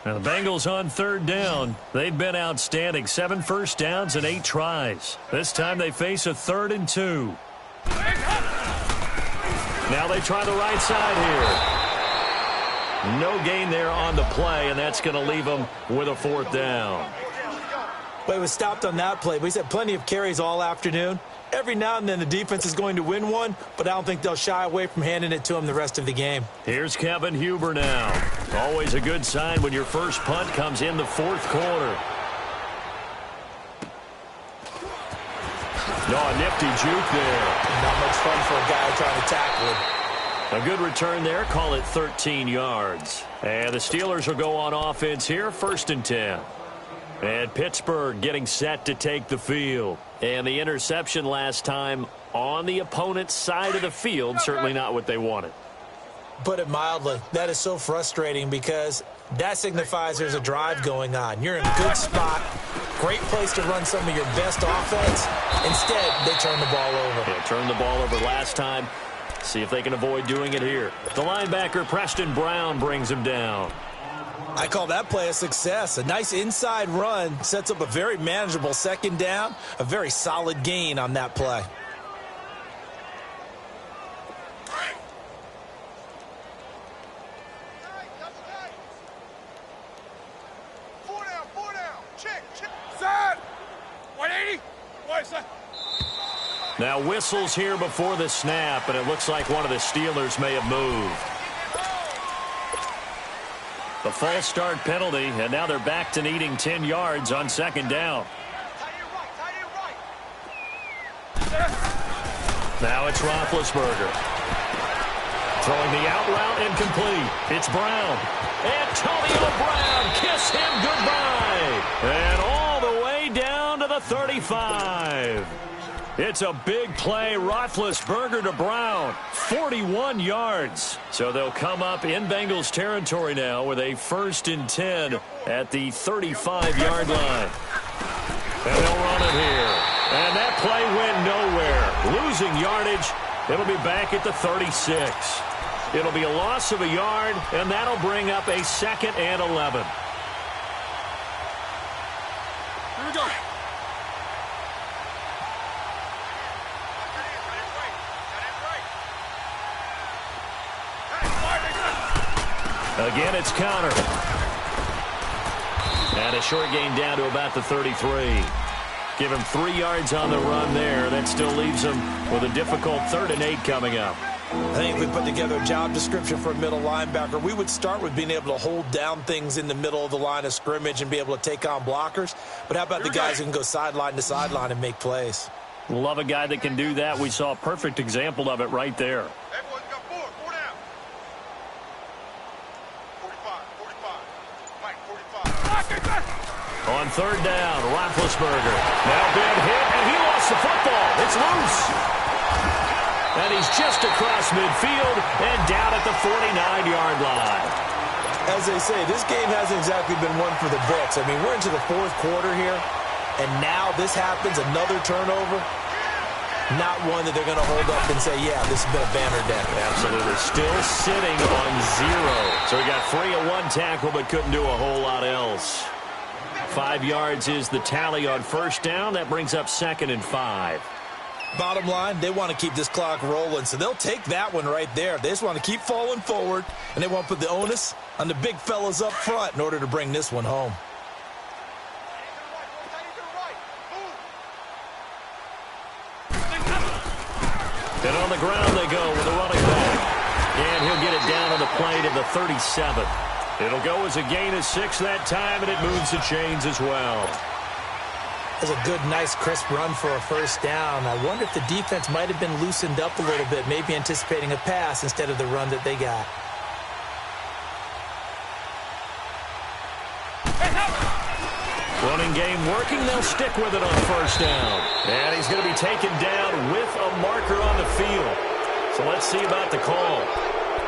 Now the Bengals on third down. They've been outstanding. 7 first downs and 8 tries. This time they face a 3rd and 2. Now they try the right side here. No gain there on the play, and that's going to leave them with a 4th down. Well, he was stopped on that play, but he's had plenty of carries all afternoon. Every now and then the defense is going to win one, but I don't think they'll shy away from handing it to him the rest of the game. Here's Kevin Huber now. Always a good sign when your first punt comes in the 4th quarter. No, a nifty juke there. Not much fun for a guy trying to tackle him. A good return there. Call it 13 yards. And the Steelers will go on offense here, 1st and 10. And Pittsburgh getting set to take the field. And the interception last time on the opponent's side of the field, certainly not what they wanted. Put it mildly, that is so frustrating because that signifies there's a drive going on. You're in a good spot, great place to run some of your best offense. Instead, they turn the ball over. Yeah, turned the ball over last time. See if they can avoid doing it here. The linebacker, Preston Brown, brings him down. I call that play a success. A nice inside run sets up a very manageable 2nd down, a very solid gain on that play. Four down. Check. Side. 180. What is that? Now whistles here before the snap, and it looks like one of the Steelers may have moved. The false start penalty, and now they're back to needing 10 yards on 2nd down. Now it's Roethlisberger. Throwing the out route incomplete. It's Brown. Antonio Brown, kiss him goodbye. And all the way down to the 35. It's a big play. Roethlisberger to Brown. 41 yards. So they'll come up in Bengals territory now with a 1st and 10 at the 35-yard line. And they'll run it here. And that play went nowhere. Losing yardage. It'll be back at the 36. It'll be a loss of a yard, and that'll bring up a 2nd and 11. Here we go. Again, it's Connor. And a short gain down to about the 33. Give him 3 yards on the run there. That still leaves him with a difficult 3rd and 8 coming up. I think if we put together a job description for a middle linebacker, we would start with being able to hold down things in the middle of the line of scrimmage and be able to take on blockers. But how about the guys who can go sideline to sideline and make plays? Love a guy that can do that. We saw a perfect example of it right there. Everyone's got 4 down. 45. Mike, 45. On 3rd down, Roethlisberger. Now been hit, and he lost the football. It's loose. And he's just across midfield and down at the 49-yard line. As they say, this game hasn't exactly been one for the books. I mean, we're into the 4th quarter here, and now this happens, another turnover. Not one that they're going to hold up and say, yeah, this has been a banner day. Absolutely. Still sitting on 0. So he got free of 1 tackle but couldn't do a whole lot else. 5 yards is the tally on 1st down. That brings up 2nd and 5. Bottom line, they want to keep this clock rolling, so they'll take that one right there. They just want to keep falling forward, and they want to put the onus on the big fellas up front in order to bring this one home. And on the ground they go with a running back. And he'll get it down on the play to the 37. It'll go as a gain of 6 that time, and it moves the chains as well. That's a good, nice, crisp run for a 1st down. I wonder if the defense might have been loosened up a little bit, maybe anticipating a pass instead of the run that they got. Running game working. They'll stick with it on 1st down. And he's going to be taken down with a marker on the field. So let's see about the call.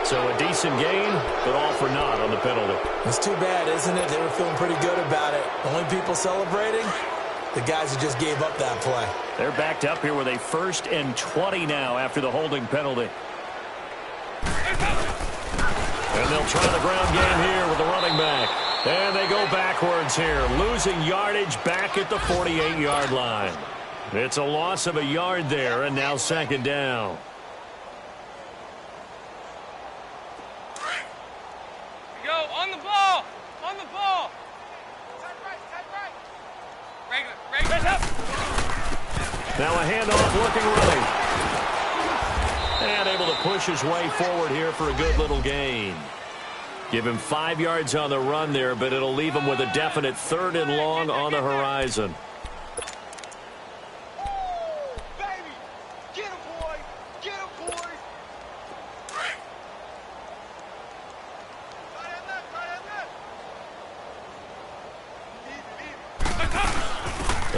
So a decent gain, but all for naught on the penalty. It's too bad, isn't it? They were feeling pretty good about it. Only people celebrating, the guys who just gave up that play. They're backed up here with a 1st and 20 now after the holding penalty. And they'll try the ground game here with the running back. And they go backwards here, losing yardage back at the 48-yard line. It's a loss of a yard there, and now 2nd down. Go, on the ball. Regular. Now a handoff looking ready. And able to push his way forward here for a good little gain. Give him 5 yards on the run there, but it'll leave him with a definite 3rd and long on the horizon. Baby! Get him, boy! Get him, boy!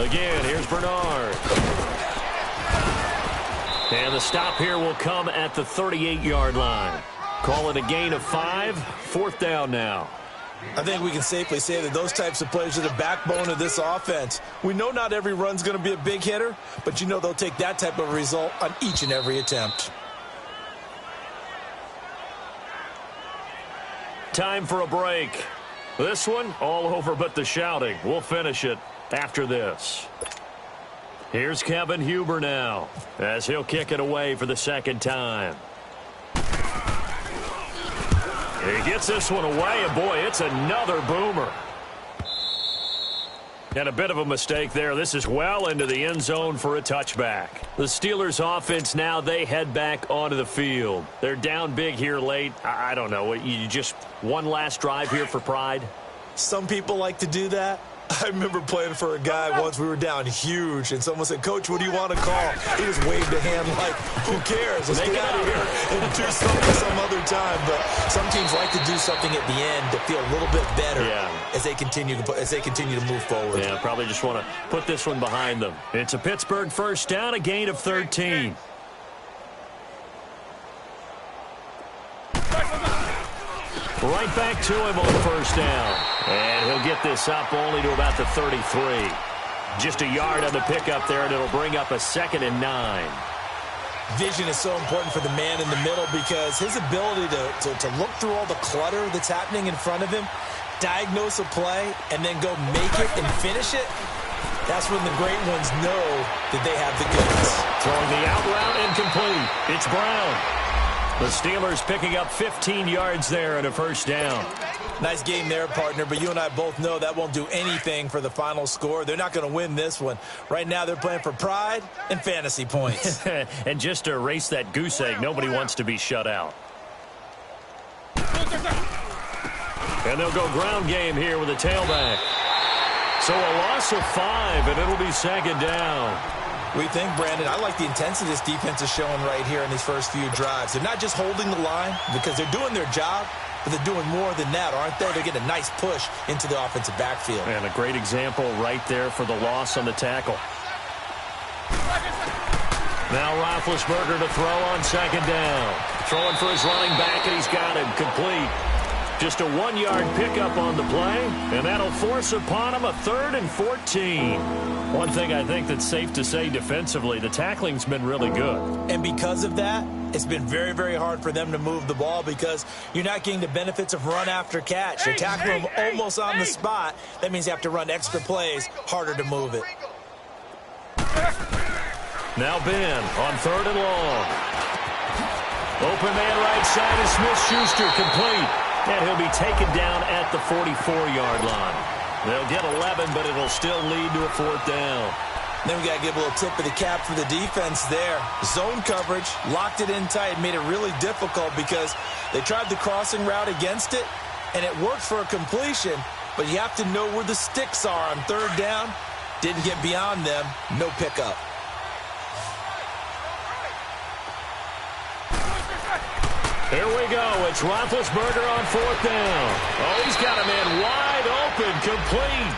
Again, here's Bernard. And the stop here will come at the 38-yard line. Call it a gain of 5. 4th down now. I think we can safely say that those types of plays are the backbone of this offense. We know not every run's going to be a big hitter, but you know they'll take that type of result on each and every attempt. Time for a break. This one, all over but the shouting. We'll finish it after this. Here's Kevin Huber now, as he'll kick it away for the 2nd time. He gets this one away, and boy, it's another boomer. And a bit of a mistake there. This is well into the end zone for a touchback. The Steelers offense now, they head back onto the field. They're down big here late. I don't know. You just one last drive here for pride? Some people like to do that. I remember playing for a guy once. We were down huge, and someone said, "Coach, what do you want to call?" He just waved a hand like, "Who cares? Let's get out of here and do something some other time." But some teams like to do something at the end to feel a little bit better as they continue to move forward. Yeah, probably just want to put this one behind them. It's a Pittsburgh first down, a gain of 13. Right back to him on first down. And he'll get this up only to about the 33. Just a yard on the pickup there, and it'll bring up a 2nd and 9. Vision is so important for the man in the middle because his ability to look through all the clutter that's happening in front of him, diagnose a play, and then go make it and finish it, that's when the great ones know that they have the goods. Throwing the out route incomplete. It's Brown. The Steelers picking up 15 yards there and a first down. Nice game there, partner, but you and I both know that won't do anything for the final score. They're not going to win this one. Right now they're playing for pride and fantasy points. And just to erase that goose egg, nobody wants to be shut out. And they'll go ground game here with a tailback. So a loss of 5, and it'll be 2nd down. We think, Brandon, I like the intensity this defense is showing right here in these first few drives. They're not just holding the line because they're doing their job, but they're doing more than that, aren't they? They're getting a nice push into the offensive backfield. And a great example right there for the loss on the tackle. Now Roethlisberger to throw on 2nd down. Throwing for his running back, and he's got him complete. Just a 1-yard pickup on the play, and that'll force upon him a 3rd and 14. One thing I think that's safe to say defensively, the tackling's been really good. And because of that, it's been very, very hard for them to move the ball because you're not getting the benefits of run after catch. You're tackling them almost on the spot. That means you have to run extra plays, harder to move it. Now Ben on 3rd and long. Open man right side is Smith-Schuster, complete. And he'll be taken down at the 44-yard line. They'll get 11, but it'll still lead to a 4th down. Then we got to give a little tip of the cap for the defense there. Zone coverage, locked it in tight, made it really difficult because they tried the crossing route against it, and it worked for a completion, but you have to know where the sticks are on 3rd down. Didn't get beyond them, no pickup. Here we go. It's Roethlisberger on 4th down. Oh, he's got a man wide open, complete.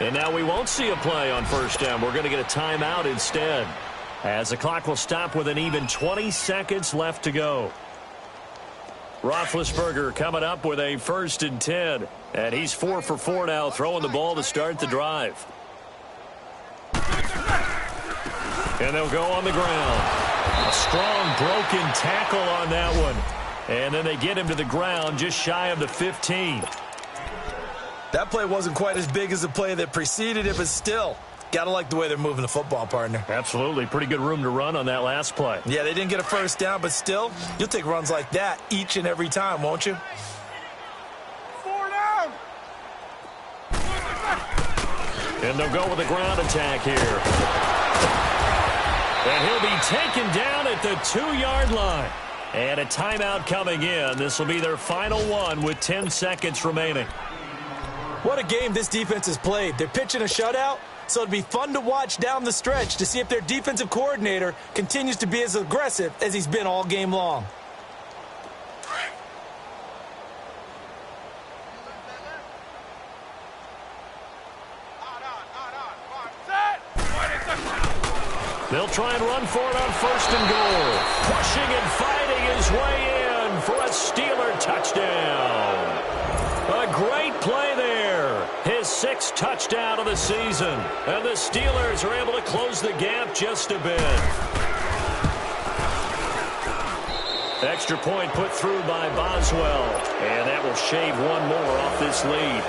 And now we won't see a play on 1st down. We're going to get a timeout instead, as the clock will stop with an even 20 seconds left to go. Roethlisberger coming up with a 1st and 10. And he's 4 for 4 now, throwing the ball to start the drive. And they'll go on the ground. A strong broken tackle on that one. And then they get him to the ground just shy of the 15. That play wasn't quite as big as the play that preceded it, but still, got to like the way they're moving the football, partner. Absolutely. Pretty good room to run on that last play. Yeah, they didn't get a 1st down, but still, you'll take runs like that each and every time, won't you? 4 down. And they'll go with a ground attack here. And he'll be taken down at the 2-yard line. And a timeout coming in. This will be their final one with 10 seconds remaining. What a game this defense has played. They're pitching a shutout, so it'll be fun to watch down the stretch to see if their defensive coordinator continues to be as aggressive as he's been all game long. They'll try and run for it on 1st and goal. Pushing and fighting his way in for a Steeler touchdown. A great play there. His 6th touchdown of the season. And the Steelers are able to close the gap just a bit. Extra point put through by Boswell. And that will shave one more off this lead.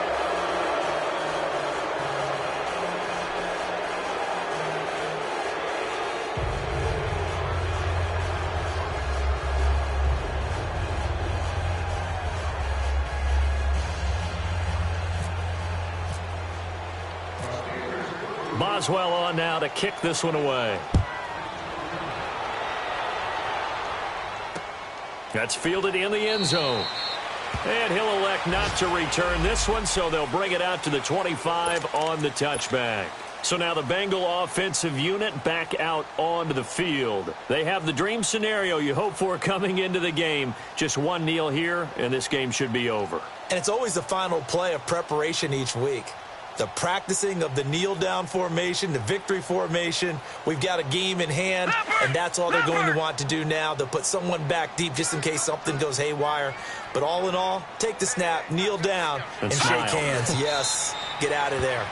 Boswell on now to kick this one away. That's fielded in the end zone. And he'll elect not to return this one, so they'll bring it out to the 25 on the touchback. So now the Bengal offensive unit back out onto the field. They have the dream scenario you hope for coming into the game. Just one kneel here, and this game should be over. And it's always the final play of preparation each week. The practicing of the kneel-down formation, the victory formation. We've got a game in hand, and that's all they're going to want to do now. They'll put someone back deep just in case something goes haywire. But all in all, take the snap, kneel down, and shake hands. Yes, get out of there.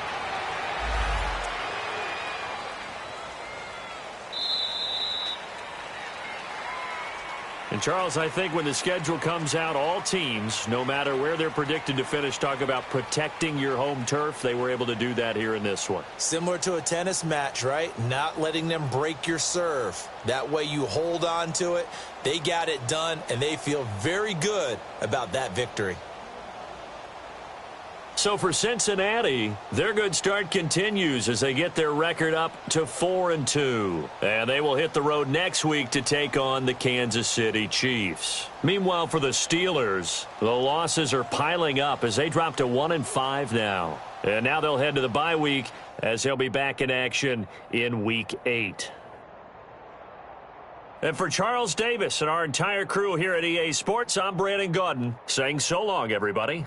And, Charles, I think when the schedule comes out, all teams, no matter where they're predicted to finish, talk about protecting your home turf. They were able to do that here in this one. Similar to a tennis match, right? Not letting them break your serve. That way you hold on to it. They got it done, and they feel very good about that victory. So for Cincinnati, their good start continues as they get their record up to 4-2. And they will hit the road next week to take on the Kansas City Chiefs. Meanwhile, for the Steelers, the losses are piling up as they drop to 1-5 now. And now they'll head to the bye week as they'll be back in action in Week 8. And for Charles Davis and our entire crew here at EA Sports, I'm Brandon Gaudin saying so long, everybody.